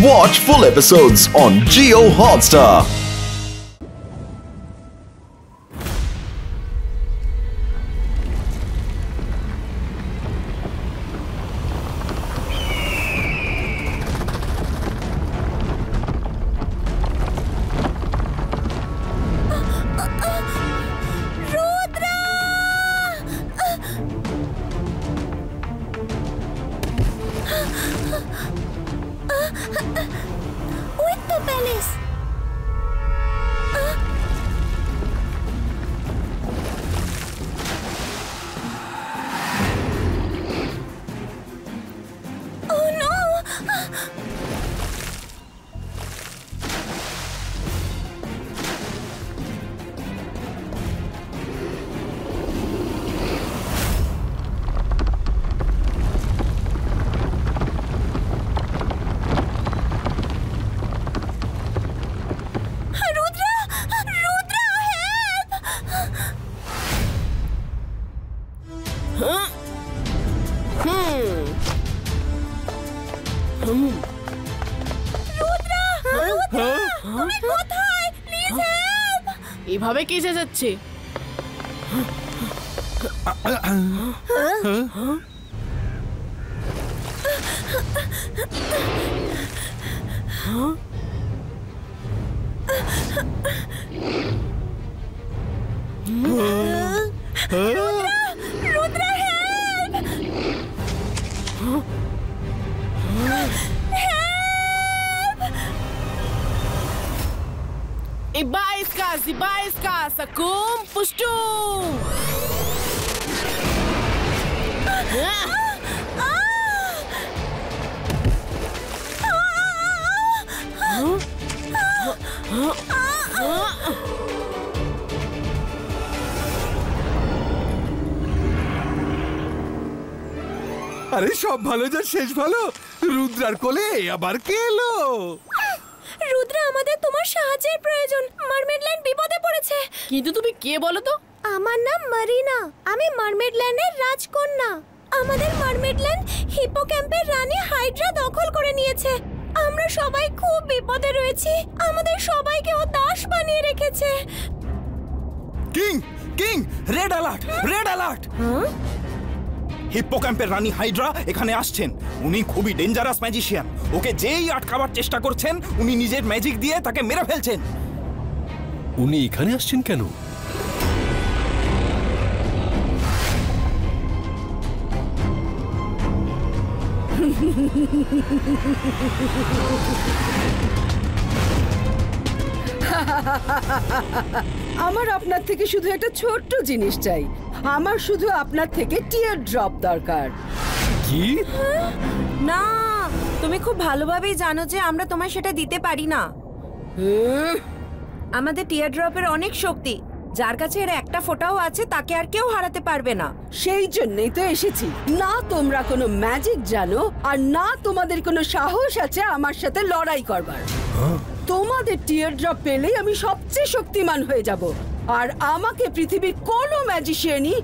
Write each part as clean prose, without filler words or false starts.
Watch full episodes on Jio Hotstar. With the palace. Oh no! এভাবে কেসে যাচ্ছে। Rudra, help! Iba iskas, akum pushtum. আরে সব ভালো যা শেষ ভালো। রুদ্রার কোলে আবার কে এলো? রুদ্রা, আমাদের তোমার সাহায্যের প্রয়োজন। মারমেড ল্যান্ড বিপদে পড়েছে। কিন্তু তুমি কে বলো তো? আমার নাম মারিনা। আমি মারমেড ল্যান্ডের রাজকন্যা। আমাদের মারমেড ল্যান্ড হিপোক্যাম্পের রানী হাইড্রা দখল করে নিয়েছে। আমরা সবাই খুব বিপদে রয়েছি। আমাদের সবাইকে ও দাস বানিয়ে রেখেছে। King king, red alert, red alert! হিপ্পোক্যাম্পের রানী হাইড্রা এখানে আসছেন। উনি খুবই ডেঞ্জারাস ম্যাজিশিয়ান। ওকে যেই আটকাবার চেষ্টা করছেন, উনি নিজের ম্যাজিক দিয়ে তাকে মেরে ফেলছেন। উনি এখানে আসছেন কেন? আমার আপনার থেকে শুধু একটা ছোট্ট জিনিস চাই। আমার শুধু আপনার থেকে টিয়ার ড্রপ দরকার। কি? না, তুমি খুব ভালোভাবেই জানো যে আমরা তোমায় সেটা দিতে পারি না। আমাদের টিয়ার ড্রপের অনেক শক্তি। যার কাছে এর একটা ফোঁটাও আছে তাকে আর কেউ হারাতে পারবে না। সেই জন্যই তো এসেছি। না তোমরা কোনো ম্যাজিক জানো, আর না তোমাদের কোনো সাহস আছে আমার সাথে লড়াই করবার। তোমাদের টিয়ার ড্রপ পেলেই আমি সবচেয়ে শক্তিমান হয়ে যাব, আর আমাকে পৃথিবীর কোনো ম্যাজিশিয়ানই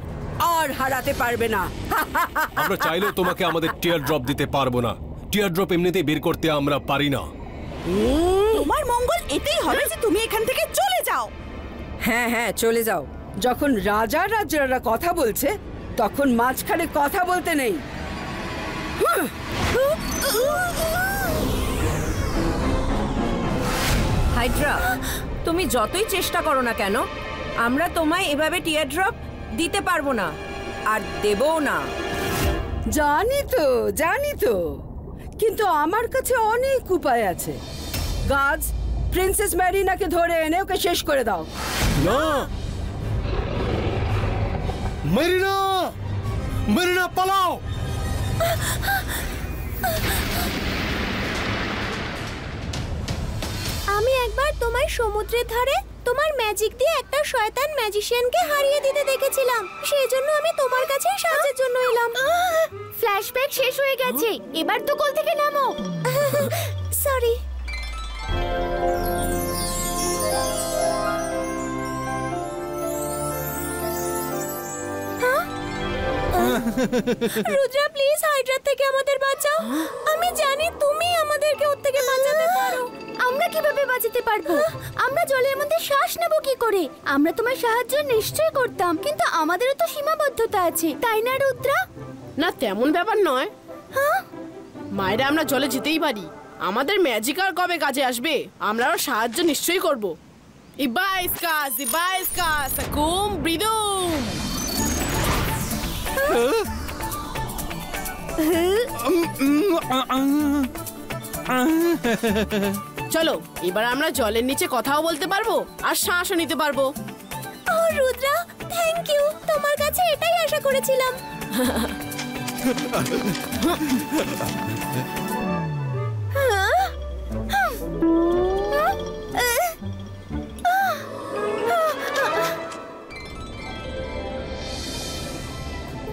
আর হারাতে পারবে না। আমরা চাইলেও তোমাকে আমাদের টিয়ার ড্রপ দিতে পারবো না। টিয়ার ড্রপ এমনিতেই বের করতে আমরা পারি না। তোমার মঙ্গল এটাই হবে যে তুমি এখান থেকে চলে যাও। হ্যাঁ হ্যাঁ, চলে যাও। যখন রাজা রাজারা কথা বলছে তখন মাঝখানে কথা বলতে নেই। হাইড্রা, তুমি যতই চেষ্টা করো না কেন, আমরা তোমায় এভাবে টিয়ার ড্রপ দিতে পারবো না, আর দেবও না। জানি তো, কিন্তু আমার কাছে অনেক উপায় আছে। গার্ডস, প্রিন্সেস ম্যারিনাকে ধরে এনে ওকে শেষ করে দাও। না, মেরিনা, মেরিনা পালাও! আমি একবার তোমার সমুদ্রের ধারে তোমার ম্যাজিক দিয়ে একটা শয়তান ম্যাজিশিয়ানকে হারিয়ে দিতে দেখেছিলাম। সেই জন্য আমি তোমার কাছেই সাহায্যের জন্য এলাম। ফ্ল্যাশব্যাক শেষ হয়ে গেছে, এবার তো কোল থেকে নামো। সরি। রুদ্রা, প্লিজ হাইড্রা থেকে আমাদের বাঁচাও। আমি জানি তুমি আমাদেরকে ওর থেকে বাঁচাবে। কিভাবে বাঁচাতে পারবো? আমরা জলের মধ্যে শ্বাস নেব কি করে? আমরা তোমার সাহায্য নিশ্চয় করতাম, কিন্তু আমাদেরও তো সীমাবদ্ধতা আছে, তাই না রুদ্রা? না, তেমন ব্যাপার নয়। মায়েরা আমরা জলে যেতেই পারি। আমাদের ম্যাজিক আর কবে কাজে আসবে? আমরাও সাহায্য নিশ্চয়ই করব। ইবাইস্কা জিবাইস্কা সাকুম ব্রিদুম। চলো, এবার আমরা জলের নিচে কথাও বলতে পারবো আর শ্বাসও নিতে পারবো। ও রুদ্রা, থ্যাংক ইউ। তোমার কাছে এটাই আশা করেছিলাম।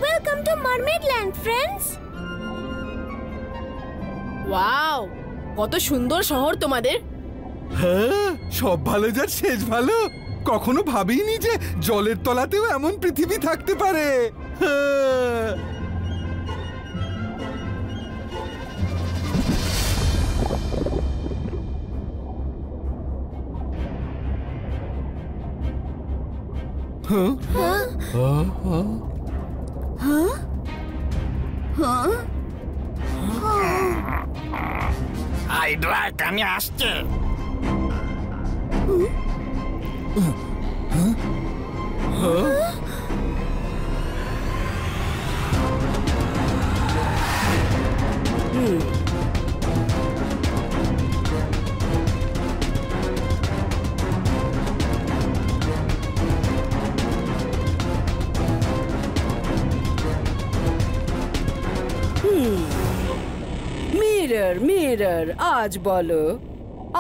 Welcome to mermaid land friends. Wow, কত সুন্দর শহর তোমাদের। হ্যাঁ, সব ভালো যার শেষ ভালো। কখনো ভাবিনি যে জলের তলাতেও এমন পৃথিবী থাকতে পারে। হ্যাঁ। হাইড্রা এখানে আসছে। মিরর মিরর, আজ বলো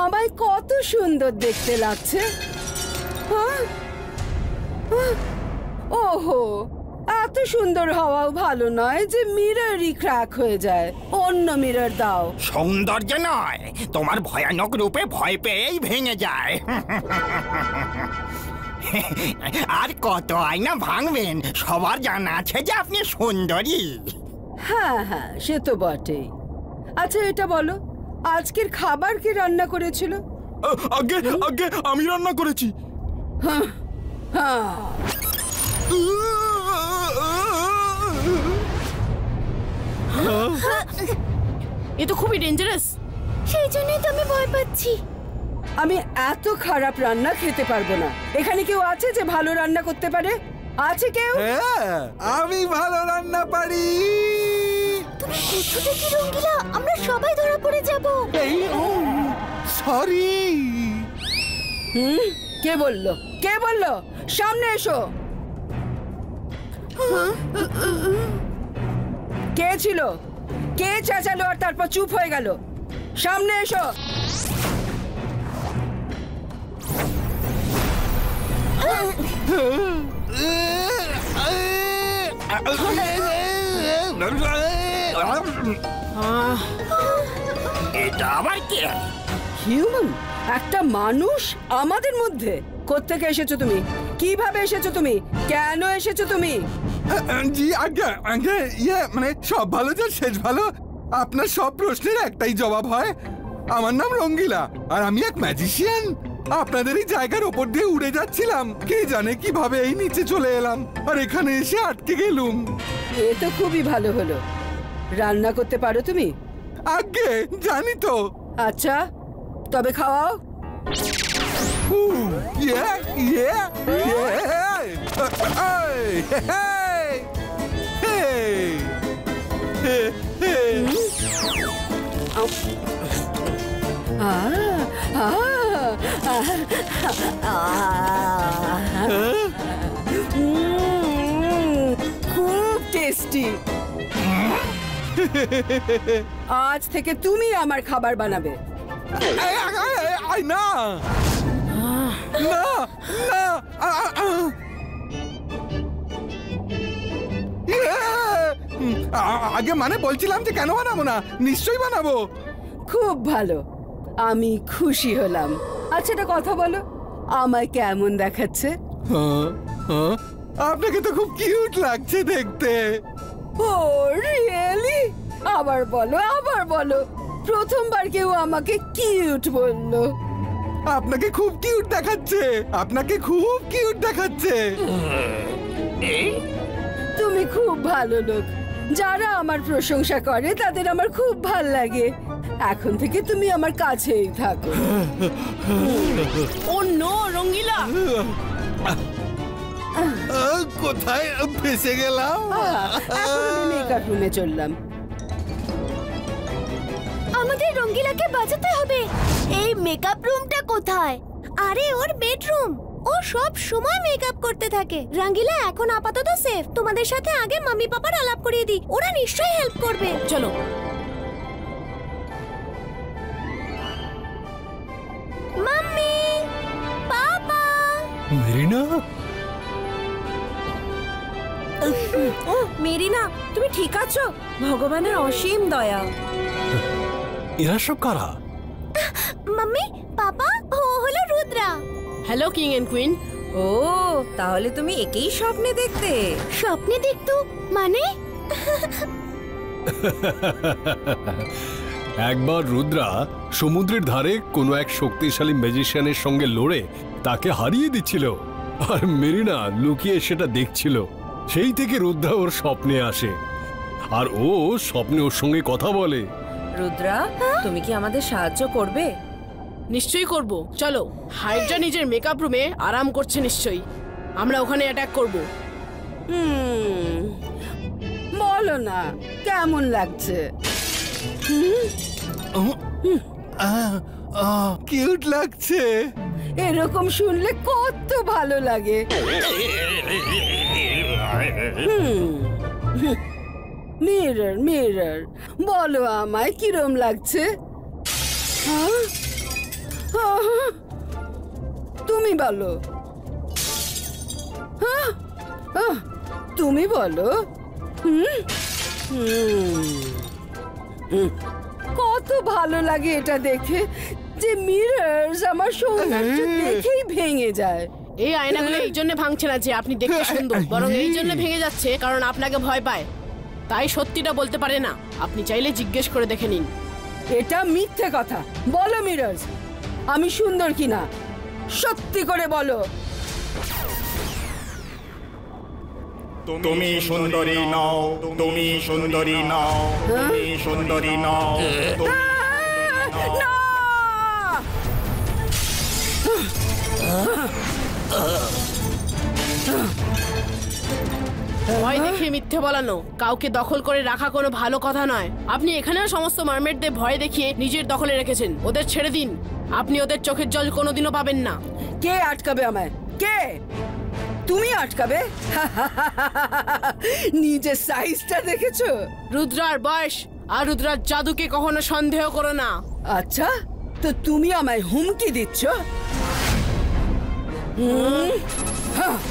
আমায় কত সুন্দর দেখতে লাগছে। হ্যাঁ? হ্যাঁ? ওহো, এত সুন্দর হওয়াও ভালো নয় যে মিররই ক্র্যাক হয়ে যায়। অন্য মিরর দাও। সৌন্দর্য নয়, তোমার ভয়ানক রূপে ভয় পেয়েই ভেঙে যায়। আর কত আয়না ভাঙবেন? সবার জানা আছে যে আপনি সুন্দরী। হ্যাঁ হ্যাঁ, সে তো বটেই। আচ্ছা, এটা বলো, আজকের খাবার কে রান্না করেছিল? আগে আগে আমি রান্না করেছি। হ্যাঁ। এ তো খুবই ডেঞ্জারাস। সেই জন্যই তো আমি ভয় পাচ্ছি। আমি এত খারাপ রান্না খেতে পারবো না। এখানে কেউ আছে যে ভালো রান্না করতে পারে? আছে কেউ? হ্যাঁ, আমি ভালো রান্না পারি। তুমি কোথাতে কি রঙ্গিলা? আমরা সবাই ধরা পড়ে যাব। সরি। কে বললো? কে বললো? সামনে এসো। কে ছিল? কে চেঁচালো আর তারপর চুপ হয়ে গেল? সামনে এসো। এটা আবার কে? হিউম্যান, একটা মানুষ আমাদের মধ্যে? কোত্থেকে এসেছো তুমি? কিভাবে এসেছো তুমি? কেন এসেছো তুমি? জি আগে আগে, ইয়ে মানে সব ভালো যার শেষ ভালো। আপনার সব প্রশ্নের একটাই জবাব হয়, আমার নাম রঙ্গিলা আর আমি এক ম্যাজিশিয়ান। আপনাদের এই জায়গার ওপর দিয়ে উড়ে যাচ্ছিলাম, কে জানে কিভাবে এই নিচে চলে এলাম আর এখানে এসে আটকে গেলুম। এ তো খুবই ভালো হলো। রান্না করতে পারো তুমি? আগে জানি তো। আচ্ছা, তবে খাওয়াও। ইয়ে ইয়ে খুব টেস্টি। আজ থেকে তুমি আমার খাবার বানাবে। না না না, আগে মানে বলছিলাম যে কেন বানাবো না, নিশ্চয়ই বানাবো। খুব ভালো, আমি খুশি হলাম। আচ্ছা, একটা কথা বলো, আমায় কেমন দেখাচ্ছে? আপনাকে তো খুব কিউট লাগছে দেখতে। ও রিয়েলি? আবার বলো, আবার বলো। প্রথমবার কেউ আমাকে কিউট বললো। আপনাকে খুব কিউট দেখাচ্ছে, আপনাকে খুব কিউট দেখাচ্ছে। তুমি খুব ভালো লোক, যারা আমার প্রশংসা করে তাদের আমার খুব ভাল লাগে। এখন থেকে তুমি আমার কাছেই থাকো। ও নো রঙ্গিলা, কোথায় ফেসে গেলাম? এখন আমি মেকআপ রুমে চললাম। আমাদের রঙ্গিলাকে বাঁচাতে হবে। এই মেকআপ রুমটা কোথায়? আরে ওর বেডরুম। ও সব সময় মেকআপ করতে থাকে। রঙ্গিলা এখন আপাতত সেফ। তোমাদের সাথে আগে মাম্মি পাপার আলাপ করিয়ে দিই, ওরা নিশ্চয়ই হেল্প করবে। চলো। মাম্মি, পাপা। মেরিনা, মেরিনা, তুমি ঠিক আছো? ভগবানের অসীম দয়া। এরা সব কারা? মাম্মি, পাপা, ও হলো Rudra. Hello king and queen. ও, তাহলে তুমি একেই স্বপ্নে দেখতে? স্বপ্নে দেখতো মানে? একবার রুদ্রা সমুদ্রের ধারে কোনো এক শক্তিশালী ম্যাজিশিয়ানের সঙ্গে লড়ে তাকে হারিয়ে দিচ্ছিল, আর মেরিনা লুকিয়ে সেটা দেখছিল। সেই থেকে রুদ্রা ওর স্বপ্নে আসে, আর ও স্বপ্নে ওর সঙ্গে কথা বলে। রুদ্রা, তুমি কি আমাদের সাহায্য করবে? নিশ্চয়ই করব। চলো। হাইড্রা নিজের মেকআপ রুমে আরাম করছে নিশ্চয়ই, আমরা ওখানে অ্যাটাক করব। বলো না কেমন লাগছে? কিউট লাগছে। এরকম শুনলে কত ভালো লাগে। মিরর মিরর, বলো আমায় কিরম লাগছে? হ্যাঁ? তুমি বলো। হ্যাঁ? তুমি বলো। কত ভালো লাগে এটা দেখে যে মিরর্স আমার সৌন্দর্য দেখেই ভেঙে যায়। এই আয়নাগুলো এই জন্য ভাঙছে না যে আপনি দেখতে সুন্দর, বরং এই জন্য ভেঙে যাচ্ছে কারণ আপনাকে ভয় পায়, তাই সত্যিটা বলতে পারে না। আপনি চাইলে জিজ্ঞেস করে দেখে নিন। এটা মিথ্যে কথা। বলো মিরর্স, আমি সুন্দর কিনা সত্যি করে বলো। তুমি সুন্দরী নও, তুমি সুন্দরী নও, তুমি সুন্দরী নও। না! ভয় দেখে মিথ্যে বলানো, কাউকে দখল করে রাখা কোনো ভালো কথা নয়। আপনি এখানেও সমস্ত মারমেডদের ভয় দেখিয়ে নিজের দখলে রেখেছেন। ওদের ছেড়ে দিন, আপনি ওদের চোখের জল কোনোদিনও পাবেন না। কে আটকাবে আমায়? কে? তুমি আটকাবে? নিজের সাইজটা দেখেছো? রুদ্রার বয়স আর রুদ্রার জাদুকে কখনো সন্দেহ করো না। আচ্ছা, তো তুমি আমায় হুমকি দিচ্ছ? হ্যাঁ।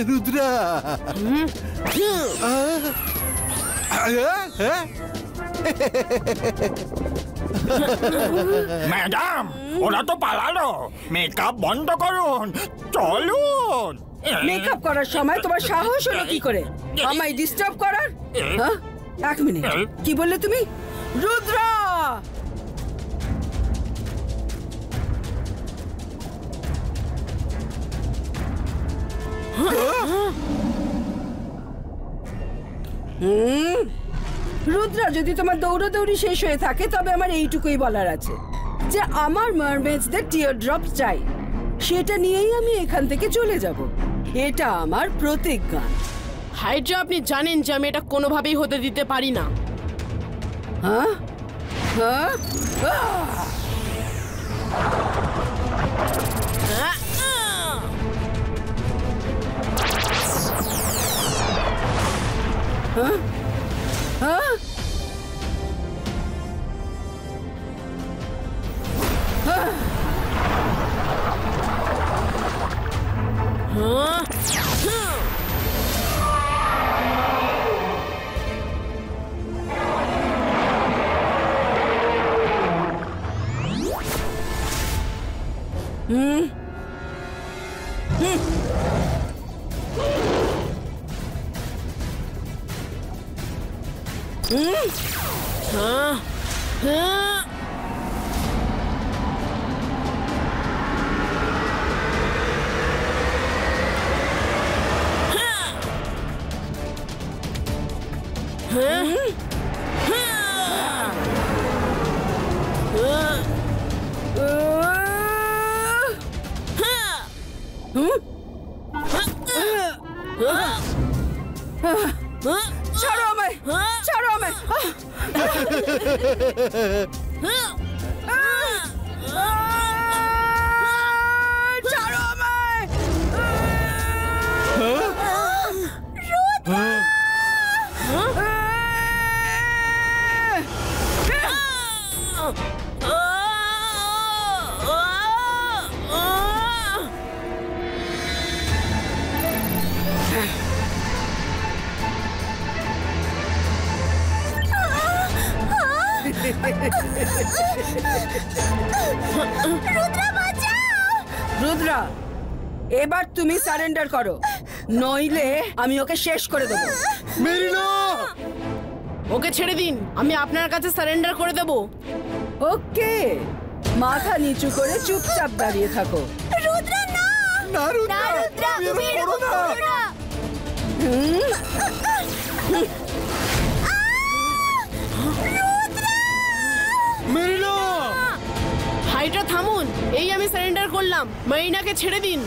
রুদ্রা, ম্যাডাম, ওরা তো পালালো। মেকআপ বন্ধ করুন, চলুন। মেকআপ করার সময় তোমার সাহস হলো কি করে আমায় ডিস্টার্ব করার? হ্যাঁ? এক মিনিট, কি বললে তুমি? রুদ্রা! রুদ্রা, যদি তোমার দৌড়াদৌড়ি শেষ হয়ে থাকে তবে আমার এইটুকুই বলার আছে যে আমার মারমেডসদের টিয়ার ড্রপ চাই। সেটা নিয়েই আমি এখান থেকে চলে যাব। এটা আমার প্রতিজ্ঞা। হাইড্রা, আপনি জানেন যে আমি এটা কোনোভাবেই হতে দিতে পারি না। হ্যাঁ হ্যাঁ হ্যাঁ হ্যাঁ ছাড়ো আমায়, ছাড়ো আমায়। ছাড়ো আমায়। রুদ্রা, এবার তুমি সারেন্ডার করো, নইলে আমি ওকে শেষ করে দেবো। মেরিনা, ওকে ছেড়ে দিন, আমি আপনার কাছে সারেন্ডার করে দেব। ওকে, মাথা নিচু করে চুপচাপ দাঁড়িয়ে থাকো। রুদ্রা না, না রুদ্রা, না রুদ্রা, তুমি তুমি এরকম এরকম করো করো না। মেরিনা, হাইড্রা থামুন, এই আমি সারেন্ডার করলাম, মেরিনাকে ছেড়ে দিন।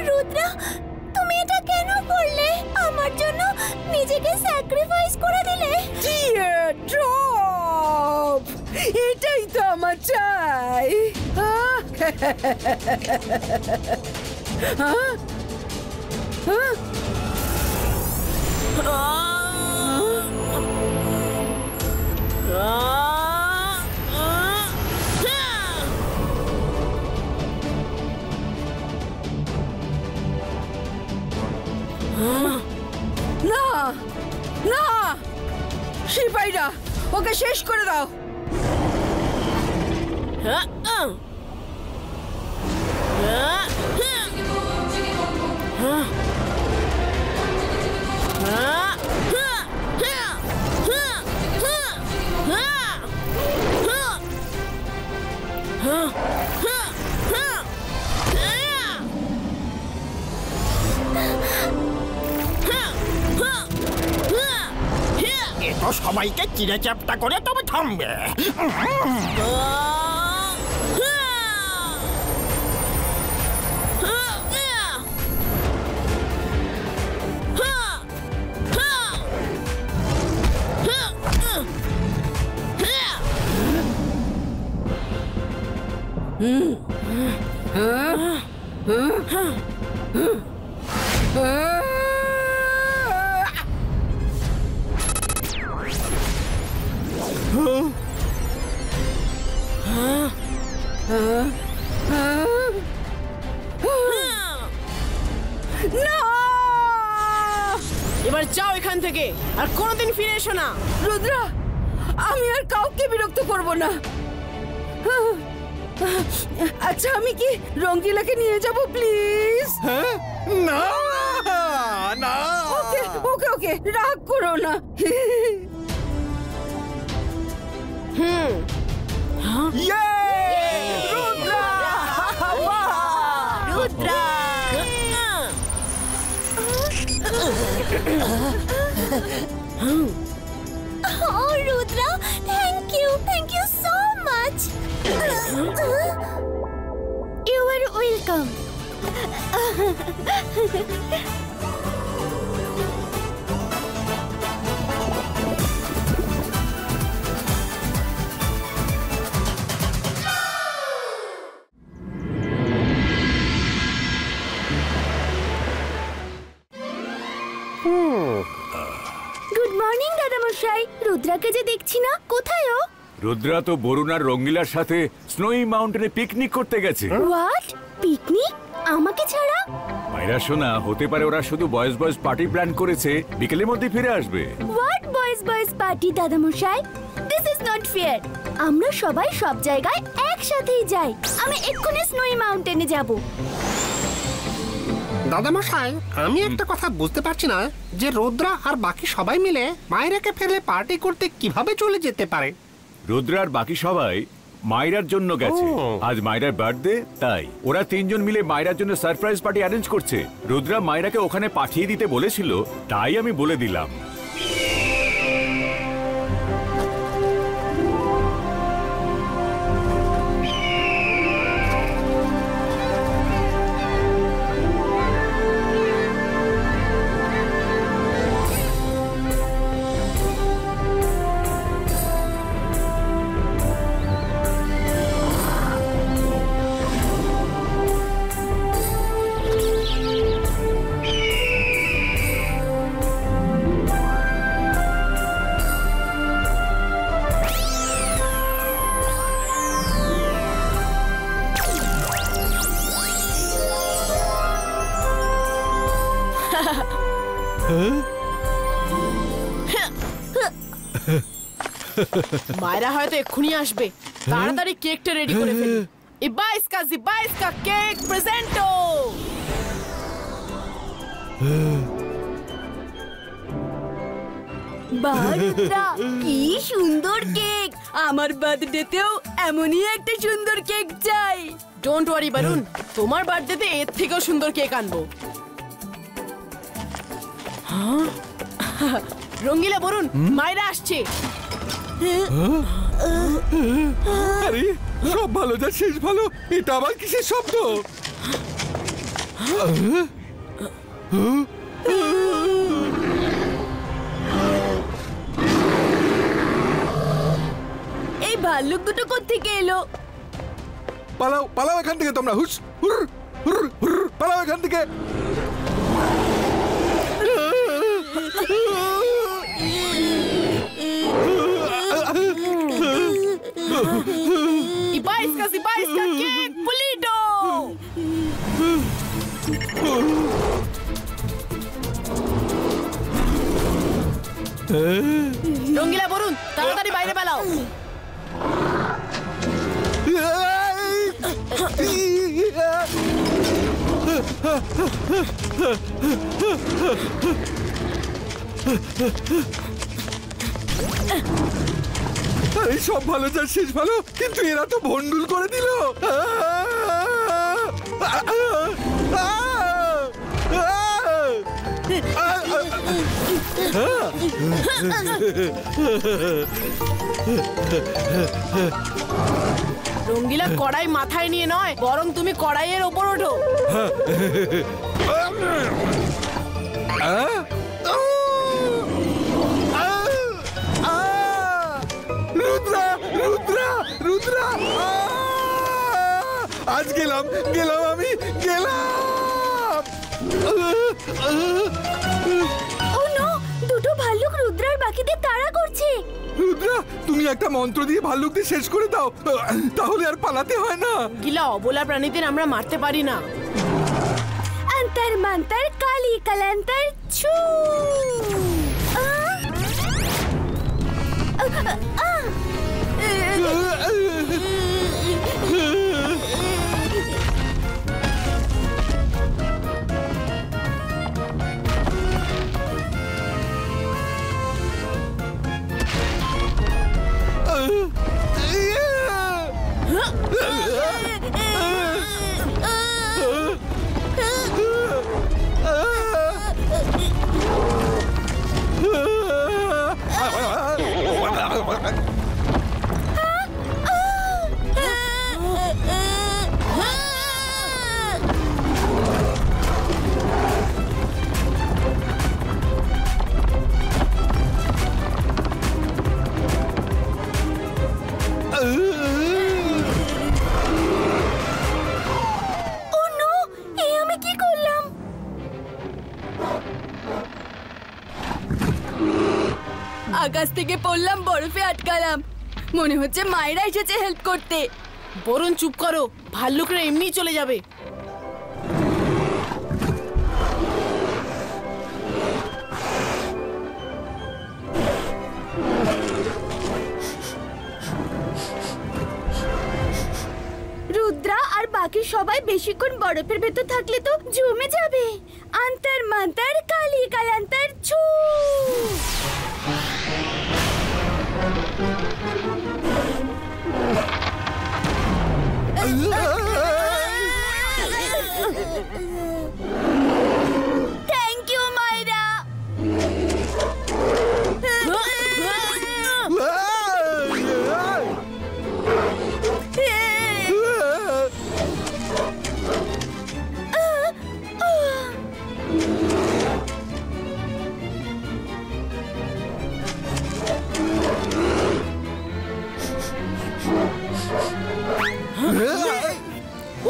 রুদ্রা, তুমি এটা কেন করলে? আমার জন্য নিজেকে স্যাক্রিফাইস করে দিলে। টিয়ার ড্রপ, এটাই তো আমার চাই। না না, সিপাহীরা, ওকে শেষ করে দাও। এ তো সবাইকে চিড়ে চ্যাপটা করে তবে থামবে। এবার যাও এখান থেকে, আর কোনোদিন ফিরে এসো না। রুদ্রা, আমি আর কাউকে বিরক্ত করব না। আচ্ছা আমি কি রঙ্গিলাকে নিয়ে যাব প্লিজ? না না ওকে ওকে ওকে, রাগ করো না। ইয়ে Rudra Oh, Rudra, thank you so much. You are welcome. Good morning দাদা মশাই। রুদ্রাকে যে দেখছি না, কোথায় ও? রুদ্রা তো বরুণ আর রঙ্গিলার সাথে স্নোই মাউন্টেনে পিকনিক করতে গেছে। হোয়াট? পিকনিক? আমাকে ছাড়া? মাইরা শোনা, হতে পারে ওরা শুধু বয়েজ বয়েজ পার্টি প্ল্যান করেছে, বিকেলের মধ্যে ফিরে আসবে। হোয়াট বয়েজ পার্টি দাদা মশাই? This is not fair. আমরা সবাই সব জায়গায় একসাথেই যাই। আমি এক্ষুনি স্নোই মাউন্টেনে যাব। দাদামশাই, আমি একটা কথা বুঝতে পারছি না যে রুদ্রা আর বাকি সবাই মিলে মায়েরাকে ফেলে পার্টি করতে কিভাবে চলে যেতে পারে। রুদ্রা আর বাকি সবাই মাইরার জন্য গেছে। আজ মাইরার বার্থডে, তাই ওরা তিনজন মিলে মাইরার জন্য সারপ্রাইজ পার্টি অ্যারেঞ্জ করছে। রুদ্রা মাইরাকে ওখানে পাঠিয়ে দিতে বলেছিল, তাই আমি বলে দিলাম। মায়েরা হয়তো এক্ষুনি আসবে। তাড়াতাড়ি কেকটা রেডি করে ফেলি। জিব্বা কেক প্রেজেন্টো। বারুদা, কি সুন্দর কেক! আমার বার্থডেতেও এমনই একটা সুন্দর কেক চাই। ডোন্ট ওয়ারি বরুণ, তোমার বার্থডেতে এর থেকেও সুন্দর কেক আনবো। রঙ্গিলা বরুণ, মায়েরা আসছে। আরে সব ভালো যা শেষ ভালো, এটা আবার কিসের শব্দ? এই ভাল্লুক দুটো কোত্থেকে এলো? পালাও পালাও এখান থেকে তোমরা, হুস হুর হুর হুর, পালাও এখান থেকে। Ibaiska কেক পুলিটো। রঙ্গিলা বরুণ, তাড়াতাড়ি বাইরে পালাও। আরে সব ভালো যা শেষ ভালো, কিন্তু এরা তো ভন্ডুল করে দিল। রঙ্গিলা কড়াই মাথায় নিয়ে নয়, বরং তুমি কড়াইয়ের ওপর ওঠো। রুদ্রা রুদ্রা রুদ্রা, আজ গেলাম গেলাম আমি গেলাম। ও নো, দুটো ভাল্লুক রুদ্রার বাকিদের তাড়া করছে। রুদ্রা, তুমি একটা মন্ত্র দিয়ে ভাল্লুকদের শেষ করে দাও, তাহলে আর পালাতে হয় না। গিলা অবলা প্রাণীদের আমরা মারতে পারি না। অন্তর মন্তর কালি কলন্তর ছু। আকাশ থেকে পড়লাম, বরফে আটকালাম। মনে হচ্ছে মায়েরা এসেছে হেল্প করতে। বরুণ চুপ করো, ভাল্লুকরা এমনি চলে যাবে। রুদ্রা আর বাকি সবাই বেশিক্ষণ বরফের ভেতর থাকলে তো জমে যাবে। আন্তর মন্তর কালি কালান্তর ছু। থ্যাংক ইউ মাইরা।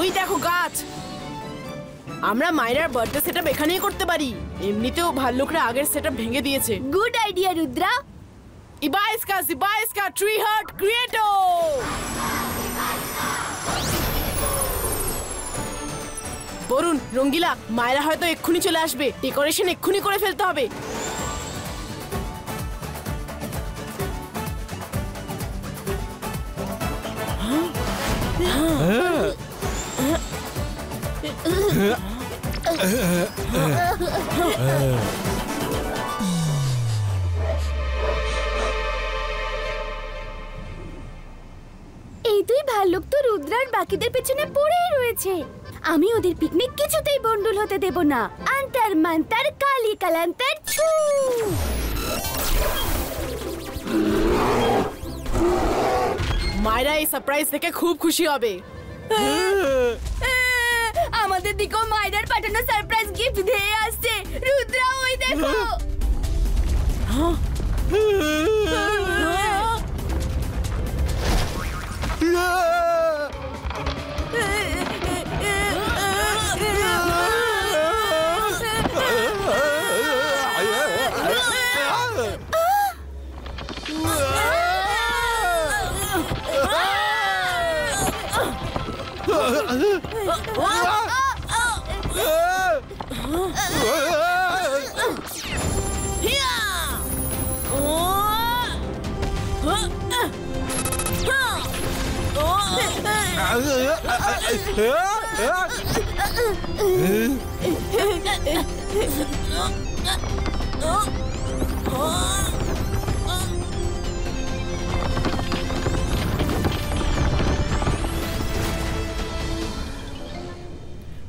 ওই দেখো গাছ। আমরা মায়েরার বার্থডে সেটআপ এখানেই করতে পারি। এমনিতেও ভাল্লুকরা আগের সেটআপ ভেঙে দিয়েছে। Good idea Rudra. ইবাইস্কা ট্রি হার্ট ক্রিয়েটো। বরুণ, রঙ্গিলা, মায়েরা হয়তো এক্ষুনি চলে আসবে। ডেকোরেশন এক্ষুনি করে ফেলতে হবে। এই দুই ভাল্লুক তো রুদ্রার বাকিদের পেছনে পড়েই রয়েছে। আমি ওদের পিকনিক কিছুতেই ভন্ডুল হতে দেব না। আন্তর মন্তর কালি কালান্তর ছু। মায়েরা এই সারপ্রাইজ থেকে খুব খুশি হবে। আমাদের দিকেও মাইরার পাঠানো সারপ্রাইজ গিফট দিয়ে আসছে। রুদ্রা, ওই দেখো।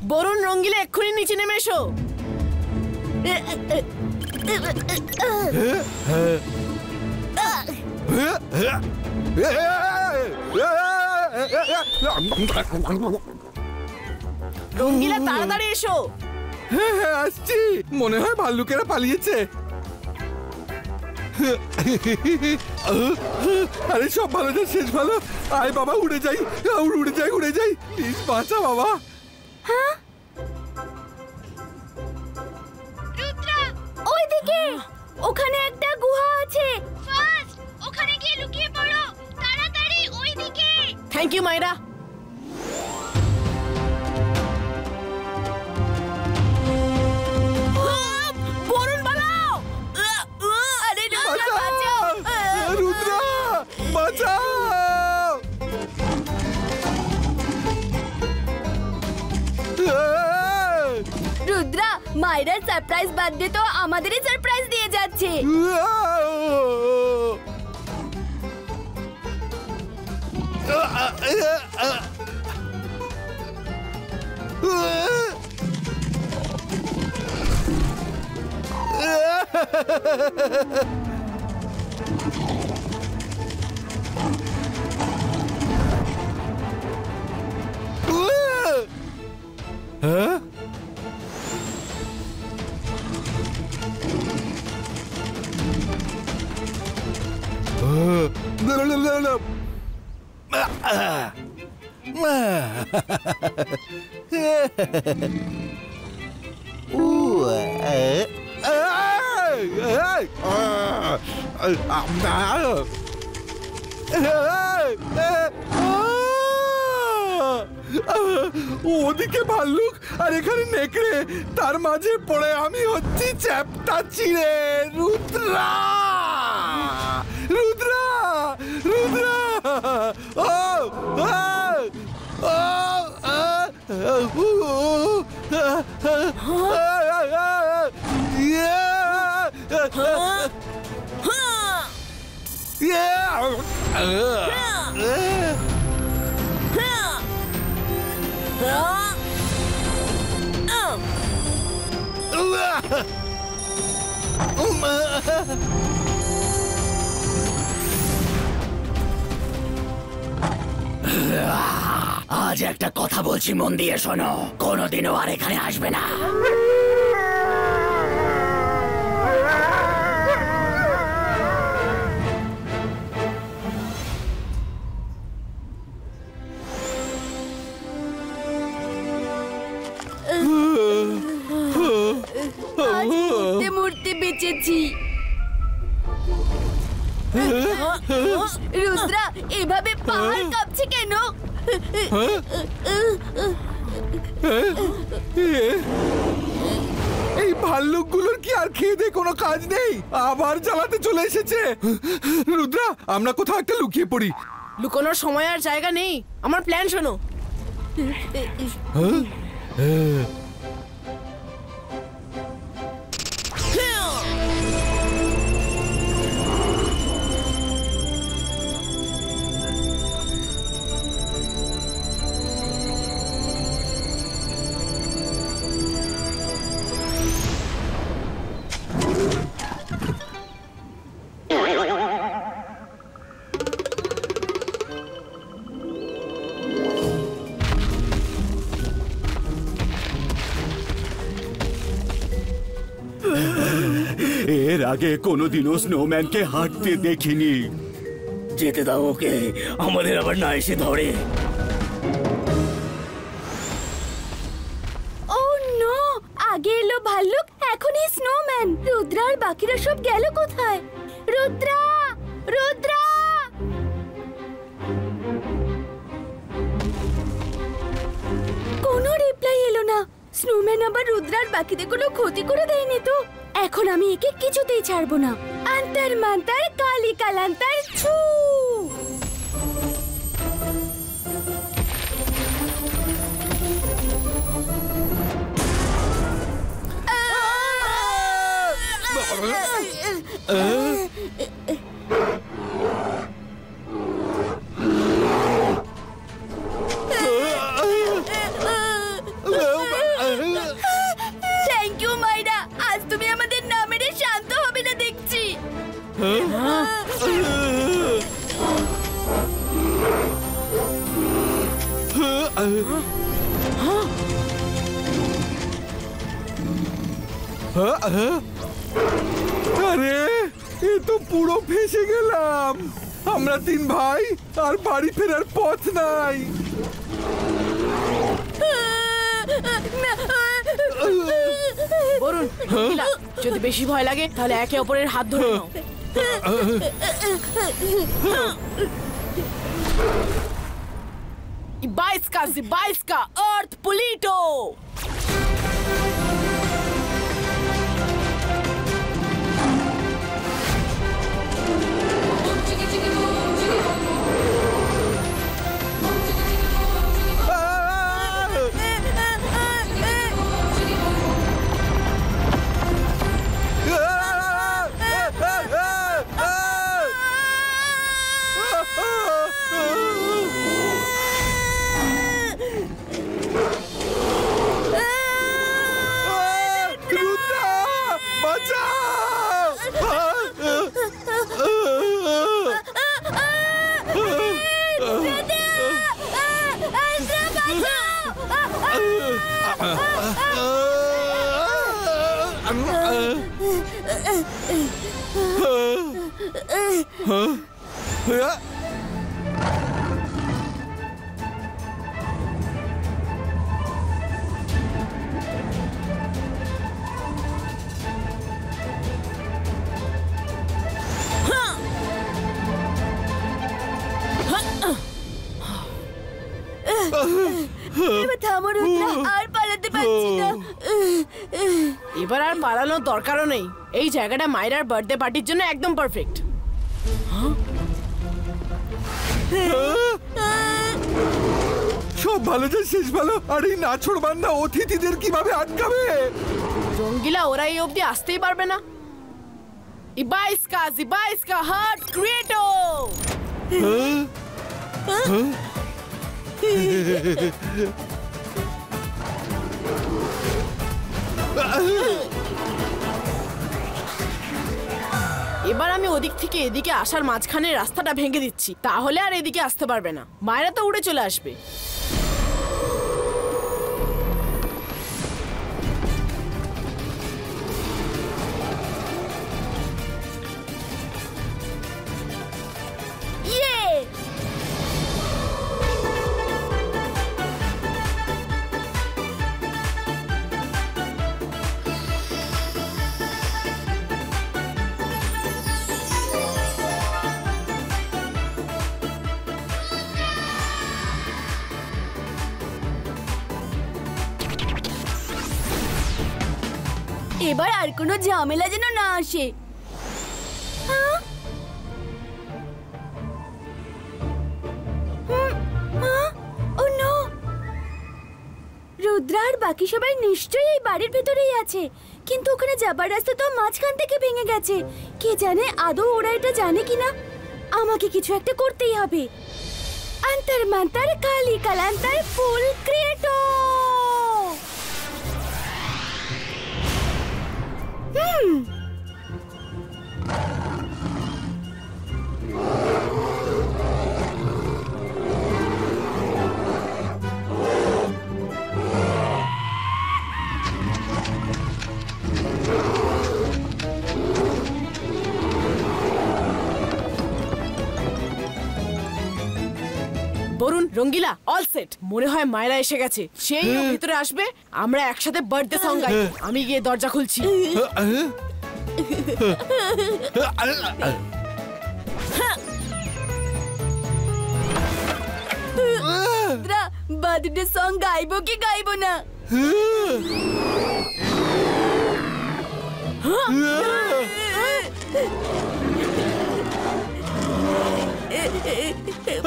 বরুণ, রঙ্গিলা, এক্ষুনি নিচে নেমে এসো। রঙ্গিলা, তাড়াতাড়ি এসো। হ্যাঁ, আসছি। মনে হয় ভাল্লুকেরা পালিয়েছে। আরে সব ভালো যা শেষ ভালো। আয় বাবা, উড়ে যাই, উড়ে যাই। প্লিজ বাঁচা বাবা। রুদ্রা, ওইদিকে ওখানে একটা গুহা আছে। ফাস্ট ওখানে গিয়ে লুকিয়ে পড়ো। তাড়াতাড়ি ওইদিকে। থ্যাংক ইউ মাইরা। বরুণ, বাঁচাও। আরে রুদ্রা, বাঁচাও। রুদ্রা, বাঁচাও। রুদ্রা, মাইরার সারপ্রাইজ বার্থডে তো আমাদেরই সারপ্রাইজ দিয়ে যাচ্ছে। ওদিকে ভাল্লুক আর এখানে নেকড়ে, তার মাঝে পড়ে আমি হচ্ছি চ্যাপ্টা চিড়ে। রুদ্রা, রুদ্রা, রুদ্রা! ও আজ একটা কথা বলছি, মন দিয়ে শোনো, কোনোদিনও আর এখানে আসবে না। মূর্তি মূর্তি বেঁচেছি। রুদ্রা, এভাবে পাহাড় কাঁপছে কেন? এই ভাল্লুকগুলোর কি আর খেয়ে দিয়ে কোনো কাজ নেই? আবার জ্বালাতে চলে এসেছে। রুদ্রা, আমরা কোথাও একটা লুকিয়ে পড়ি। লুকোনোর সময় আর জায়গা নেই। আমার প্ল্যান শোনো। এর আগে কোনোদিনও স্নোম্যানকে হাঁটতে দেখিনি। যেতে দাও ওকে, আমাদের আবার না এসে ধরে। ও নো, আগে এলো ভাল্লুক, এখন এই স্নোম্যান। রুদ্রা আর বাকিরা সব গেল কোথায়? রুদ্রা, রুদ্রা! কোনো রিপ্লাই এলো না। স্নোম্যান আবার রুদ্রার বাকিদের কোনো ক্ষতি করে দেয়নি তো? এখন আমি একে কিছুতেই ছাড়বো না। আন্তর মান্তর কালি কালান্তর ছু। থ্যাংক ইউ মাইরা, আজ তুমি আমাদের না মেরে শান্ত হবে না দেখছি। আরে, এ তো পুরো ফেসে গেলাম। আমরা তিন ভাই, আর বাড়ি ফেরার পথ নাই। বরুণ, রঙ্গিলা, যদি বেশি ভয় লাগে তাহলে একে অপরের হাত ধরে নাও। Ibaiska, Earth Polito! এবার থামো রুদ্রা, আর পালাতে পারছি না। এবার আর পালানোর দরকারও নেই। এই জায়গাটা মায়েরার বার্থডে পার্টির জন্য একদম পারফেক্ট। সব ভালো যায় শেষ ভালো, আর এই নাছোড়বান্দা অতিথিদের কিভাবে আটকাবে? রঙ্গিলা ওরা এই অবধি আসতেই পারবে না। ইবাইস্কা হার্ট ক্রিয়েটো। এবার আমি ওদিক থেকে এদিকে আসার মাঝখানে রাস্তাটা ভেঙে দিচ্ছি, তাহলে আর এদিকে আসতে পারবে না। মায়েরা তো উড়ে চলে আসবে। এবার আর কোনো ঝামেলা যেন না আসে। রুদ্রা আর বাকি সবাই নিশ্চয়ই এই বাড়ির ভেতরেই আছে, কিন্তু ওখানে যাবার রাস্তা তো মাঝখান থেকে ভেঙে গেছে। কে জানে আদৌ ওরা এটা জানে কিনা। আমাকে কিছু একটা করতেই হবে। অন্তর মন্তর কালি কালান্তর ফুল ক্রিয়েটো। বরুণ, রঙ্গিলা অল সেট। মনে হয় মায়েরা এসে গেছে। সেই ভিতরে আসবে, আমরা একসাথে বার্থডে সং গাইব। আমি গিয়ে দরজা খুলছি। বার্থডে সং গাইবো কি গাইবো না?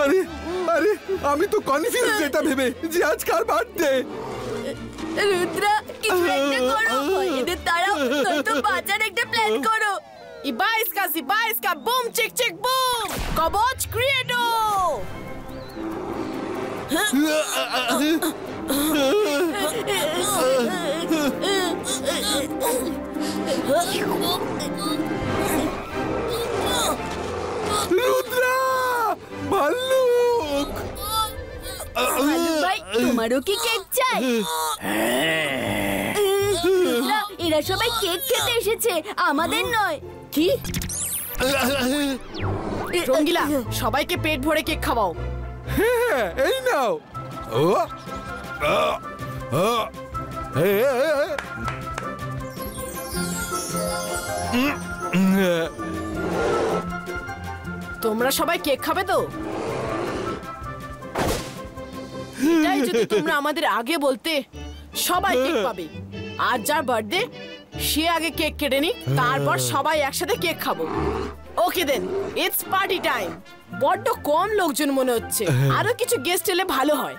আরে আরে, আমি তো কনফিউজ এটা ভেবে যে আজ কার বার্থডে। রুদ্রা, কিছু একটা করো, এদের তাড়াও, তো বাঁচার একটা প্ল্যান করো। ইবাইস্কা বুম চিক চিক বুম কবচ ক্রিয়েটো। রুদ্রা, ভাল্লুক। ভাই, তোমারও কি কেক চাই? রুদ্রা, এরা সবাই কেক খেতে এসেছে, আমাদের নয়। কি? রঙ্গিলা, সবাইকে পেট ভরে কেক খাওয়াও। হ্যাঁ, এই নাও। ও তোমরা সবাই কেক খাবে তো? এটাই যদি তোমরা আমাদের আগে বলতে, সবাই কেক পাবে। আজ যার বার্থডে সে আগে কেক কেটে নি, তারপর সবাই একসাথে কেক খাবো। ওকে দেন, ইটস পার্টি টাইম। বড্ড কম লোকজন মনে হচ্ছে, আরো কিছু গেস্ট এলে ভালো হয়।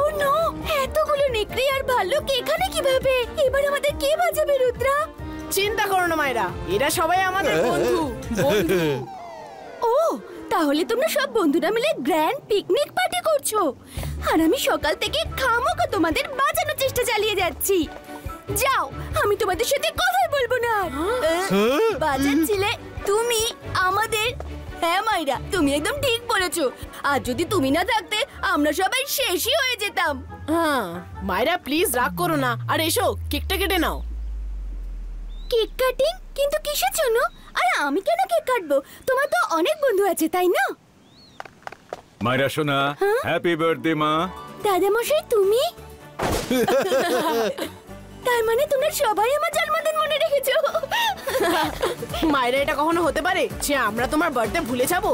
ও নো, এতগুলো নেকড়ে আর ভাল্লুক এখানে কিভাবে? এবার আমাদের কে বাঁচাবে রুদ্রা? চিন্তা করো না মায়েরা, এরা সবাই আমাদের বন্ধু। ও, তাহলে তোমরা সব বন্ধুরা মিলে গ্র্যান্ড পিকনিক পার্টি করছো, আর আমি সকাল থেকে খামোকা তোমাদের বাঁচানোর চেষ্টা চালিয়ে যাচ্ছি। যাও, আমি তোমাদের সাথে কথাই বলবো না। বাঁচাচ্ছিলে তুমি আমাদের। হ্যাঁ মাইরা, তুমি একদম ঠিক বলেছো। আর যদি তুমি না থাকতে আমরা সবাই শেষই হয়ে যেতাম। হ্যাঁ মায়েরা প্লিজ রাগ করো না, আর এসো কেকটা কেটে নাও। Cake cutting? কিন্তু কিসের জন্য? আরে আমি কেন কেক কাটবো? তোমার তো অনেক বন্ধু আছে, তাই না? মায়েরা শোনা, হ্যাপি বার্থডে মা। দাদা মশাই তুমি? তার মানে তোমরা সবাই আমার জন্মদিন মনে রেখেছো। মায়েরা এটা কখনো হতে পারে যে আমরা তোমার বার্থডে ভুলে যাবো?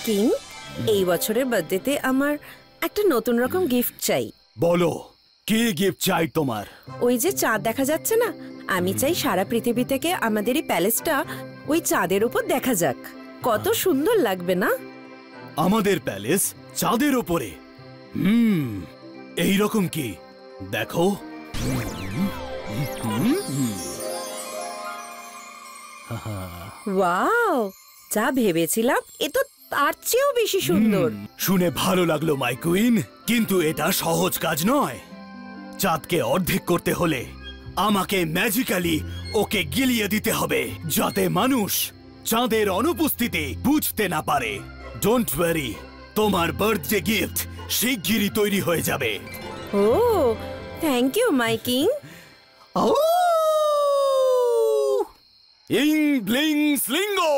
কিং, এই বছরের বার্থডেতে আমার একটা নতুন রকম গিফট চাই। বলো কি গিফট চাই তোমার? ওই যে চাঁদ দেখা যাচ্ছে না, আমি চাই সারা পৃথিবী থেকে আমাদের এই প্যালেসটা ওই চাঁদের উপর দেখা যাক। কত সুন্দর লাগবে না? আমাদের প্যালেস চাঁদের উপরে? এই রকম কি? দেখো। ওয়াও, যা ভেবেছিলাম এ তো তার চেয়েও বেশি সুন্দর। শুনে ভালো লাগলো মাই কুইন, কিন্তু এটা সহজ কাজ নয়। চাঁদকে অর্ধেক করতে হলে আমাকে ম্যাজিক্যালি ওকে গিলিয়ে দিতে হবে, যাতে মানুষ চাঁদের অনুপস্থিতি বুঝতে না পারে। ডোন্ট ওয়ারি, তোমার বার্থডে গিফট শিগগিরই তৈরি হয়ে যাবে। ও থ্যাংক ইউ মাই কিং। ইং ব্লিং স্লিঙ্গো,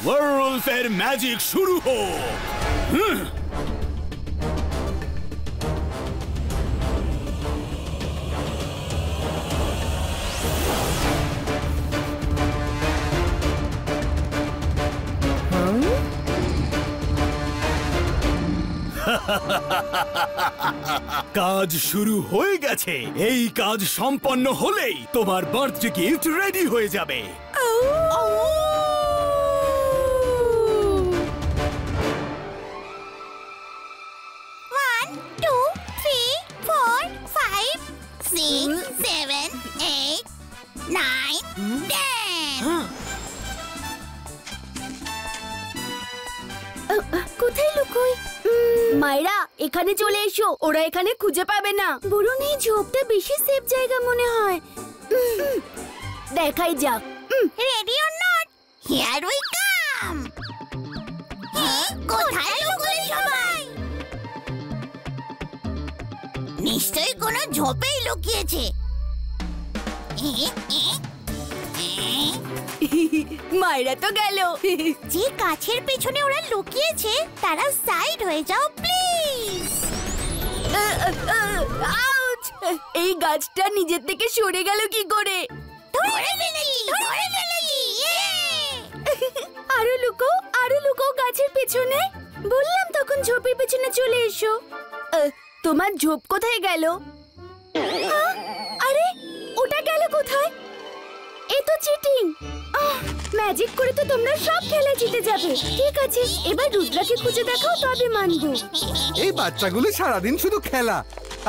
ওয়ার্ল্ডের ম্যাজিক শুরু হোক। কাজ শুরু হয়ে গেছে। এই কাজ সম্পন্ন হলেই তোমার বার্থডে গিফট রেডি হয়ে যাবে। 1 2 3 4 5 6 7 8 9 10। কোথায় লুকোই? মায়েরা এখানে চলে এসো, ওরা এখানে খুঁজে পাবে না। বরং এই ঝোপটা বেশি সেফ জায়গা মনে হয়। দেখাই যাক। Ready or not, here we come. কোথায় লুকোই সবাই? নিশ্চয়ই কোনো ঝোপেই লুকিয়েছে। মায়েরা তো গেল। যে গাছের পেছনে ওরা লুকিয়েছে তারা সাইড হয়ে যাও প্লিজ। আউচ! এই গাছটা নিজের থেকে সরে গেল কি করে? ধরে ফেলেছি, ধরে ফেলেছি। আরো লুকো গাছের পেছনে। বললাম তখন ঝোপের পেছনে চলে এসো। তোমার ঝোপ কোথায় গেল? আরে ওটা গেল কোথায়? এ তো চিটিং। ম্যাজিক করে তো তোমরা সব খেলা জিতে যাবে। ঠিক আছে, এবার রুদ্রাকে খুঁজে দেখাও, তবে মানবো। এই বাচ্চাগুলো সারাদিন শুধু খেলা।